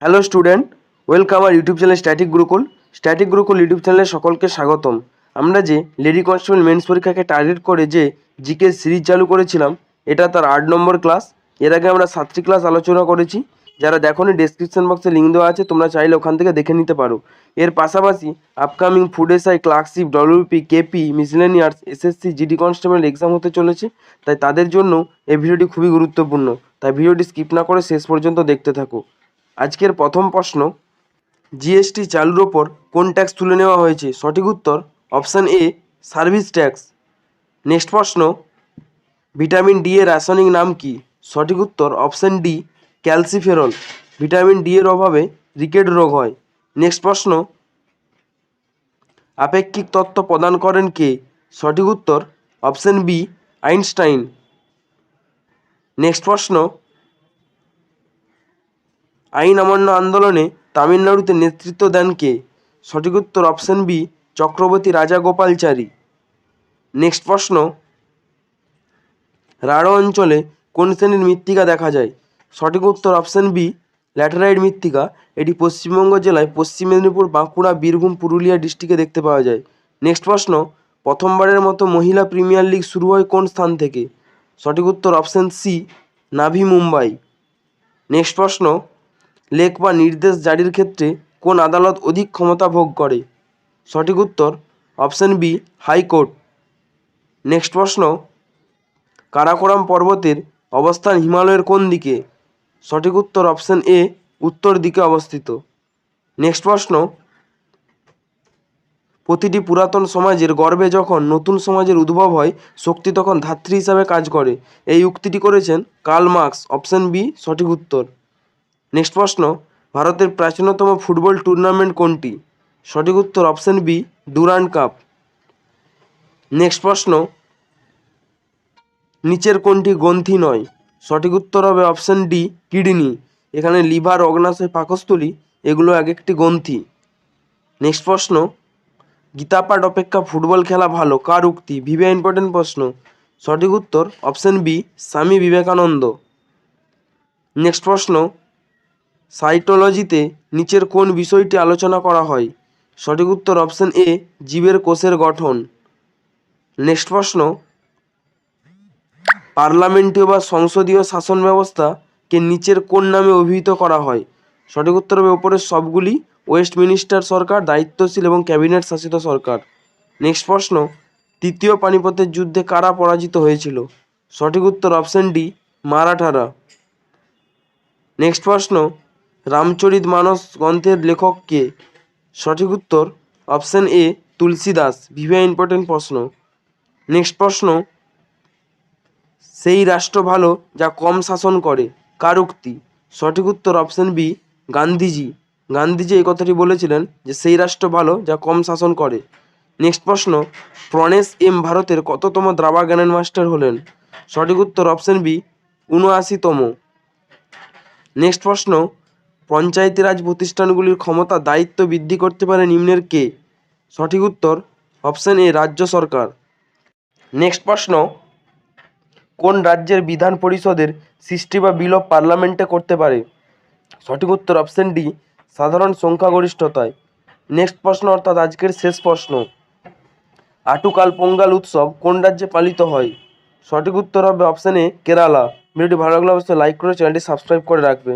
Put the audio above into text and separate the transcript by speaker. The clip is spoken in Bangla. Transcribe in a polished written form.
Speaker 1: হ্যালো স্টুডেন্ট, ওয়েলকাম আর YouTube channel static Gurukul YouTube চ্যানেলে সকলকে স্বাগতম। আমরা যে লেডি কনস্টেবল মেন্স পরীক্ষাকে টার্গেট করে যে জিকে সিরিজ চালু করেছিলাম, এটা তার 8 নম্বর ক্লাস। এর আগে আমরা 7টি ক্লাস আলোচনা করেছি। যারা দেখোনি, ডেসক্রিপশন বক্সে লিঙ্ক দেওয়া আছে, তোমরা চাইলে ওখান থেকে দেখে নিতে পারো। এর পাশাপাশি upcoming food SI, clerkship, WP, KP, miscellaneous, SSC, GD constable exam হতে চলেছে। তাই তাদের জন্য এই ভিডিওটি খুবই গুরুত্বপূর্ণ। তাই ভিডিওটি স্কিপ না করে শেষ পর্যন্ত দেখতে থাকো। আজকের প্রথম প্রশ্ন, জিএসটি চালুর ওপর কোন ট্যাক্স তুলে নেওয়া হয়েছে? সঠিক উত্তর option A, service tax. Next প্রশ্ন, ভিটামিন ডি এর রাসায়নিক নাম কি? সঠিক উত্তর option D, calciferol. Vitamin D এর অভাবে রিকেট রোগ হয়। নেক্সট প্রশ্ন, আপেক্ষিক তত্ত্ব প্রদান করেন কে? সঠিক উত্তর অপশান বি, আইনস্টাইন। নেক্সট প্রশ্ন, আইন অমান্য আন্দোলনে তামিলনাড়ুতে নেতৃত্ব দেন কে? সঠিক উত্তর option B, Chakraborty Rajagopalachari. Next প্রশ্ন, রাঢ় অঞ্চলে কোন শ্রেণীর মৃত্তিকা দেখা যায়? সঠিক উত্তর অপশান বি, ল্যাটেরাইট মৃত্তিকা। এটি পশ্চিমবঙ্গ জেলায় পশ্চিম মেদিনীপুর, বাঁকুড়া, বীরভূম, পুরুলিয়া ডিস্ট্রিক্টে দেখতে পাওয়া যায়। নেক্সট প্রশ্ন, প্রথমবারের মতো মহিলা প্রিমিয়ার লিগ শুরু হয় কোন স্থান থেকে? সঠিক উত্তর অপশান সি, নাভি মুম্বাই। নেক্সট প্রশ্ন, লেখ বা নির্দেশ জারির ক্ষেত্রে কোন আদালত অধিক ক্ষমতা ভোগ করে? সঠিক উত্তর অপশান বি, হাইকোর্ট। নেক্সট প্রশ্ন, কারাকোরাম পর্বতের অবস্থান হিমালয়ের কোন দিকে? সঠিক উত্তর অপশান এ, উত্তর দিকে অবস্থিত। নেক্সট প্রশ্ন, প্রতিটি পুরাতন সমাজের গর্ভে যখন নতুন সমাজের উদ্ভব হয়, শক্তি তখন ধাত্রী হিসাবে কাজ করে। এই উক্তিটি করেছেন কার্ল মার্কস। অপশান বি সঠিক উত্তর। নেক্সট প্রশ্ন, ভারতের প্রাচীনতম ফুটবল টুর্নামেন্ট কোনটি? সঠিক উত্তর option B, Durand cup. Next প্রশ্ন, নিচের কোনটি গ্রন্থি নয়? সঠিক উত্তর হবে অপশান ডি, কিডনি। এখানে লিভার, অগ্নাশয়, পাকস্থলী এগুলো এক একটি গ্রন্থি। নেক্সট প্রশ্ন, গীতা পাঠ অপেক্ষা ফুটবল খেলা ভালো, কার উক্তি? ভিভে ইম্পর্টেন্ট প্রশ্ন। সঠিক উত্তর option B, Swami Vivekananda. Next প্রশ্ন, সাইটোলজিতে নিচের কোন বিষয়টি আলোচনা করা হয়? সঠিক উত্তর অপশান এ, জীবের কোষের গঠন। নেক্সট প্রশ্ন, পার্লামেন্টীয় বা সংসদীয় শাসন ব্যবস্থাকে নিচের কোন নামে অভিহিত করা হয়? সঠিক উত্তর হবে ওপরের সবগুলি। ওয়েস্টমিনিস্টার সরকার, দায়িত্বশীল এবং ক্যাবিনেট শাসিত সরকার। নেক্সট প্রশ্ন, তৃতীয় পানিপথের যুদ্ধে কারা পরাজিত হয়েছিল? সঠিক উত্তর অপশান ডি, মারাঠারা। নেক্সট প্রশ্ন, রামচরিত মানস গ্রন্থের লেখক কে? সঠিক উত্তর অপশান এ, তুলসীদাস। ভিভে ইম্পর্টেন্ট প্রশ্ন। নেক্সট প্রশ্ন, সেই রাষ্ট্র ভালো যা কম শাসন করে, কার উক্তি? সঠিক উত্তর অপশান বি, গান্ধীজি। গান্ধীজি এই কথাটি বলেছিলেন যে সেই রাষ্ট্র ভালো যা কম শাসন করে। নেক্সট প্রশ্ন, প্রণেশ এম ভারতের কততম দাবা গ্র্যান্ড মাস্টার হলেন? সঠিক উত্তর অপশান বি, ৭৯তম। নেক্সট প্রশ্ন, পঞ্চায়েতি রাজ প্রতিষ্ঠানগুলির ক্ষমতা দায়িত্ব বৃদ্ধি করতে পারে নিম্নের কে? সঠিক উত্তর অপশান এ, রাজ্য সরকার। নেক্সট প্রশ্ন, কোন রাজ্যের বিধান পরিষদের সৃষ্টি বা বিলোপ পার্লামেন্টে করতে পারে? সঠিক উত্তর অপশান ডি, সাধারণ সংখ্যাগরিষ্ঠতায়। নেক্সট প্রশ্ন, অর্থাৎ আজকের শেষ প্রশ্ন, আটুকাল পোঙ্গাল উৎসব কোন রাজ্যে পালিত হয়? সঠিক উত্তর হবে অপশান এ, কেরালা। ভিডিওটি ভালো লাগলে অবশ্যই লাইক করে চ্যানেলটি সাবস্ক্রাইব করে রাখবে।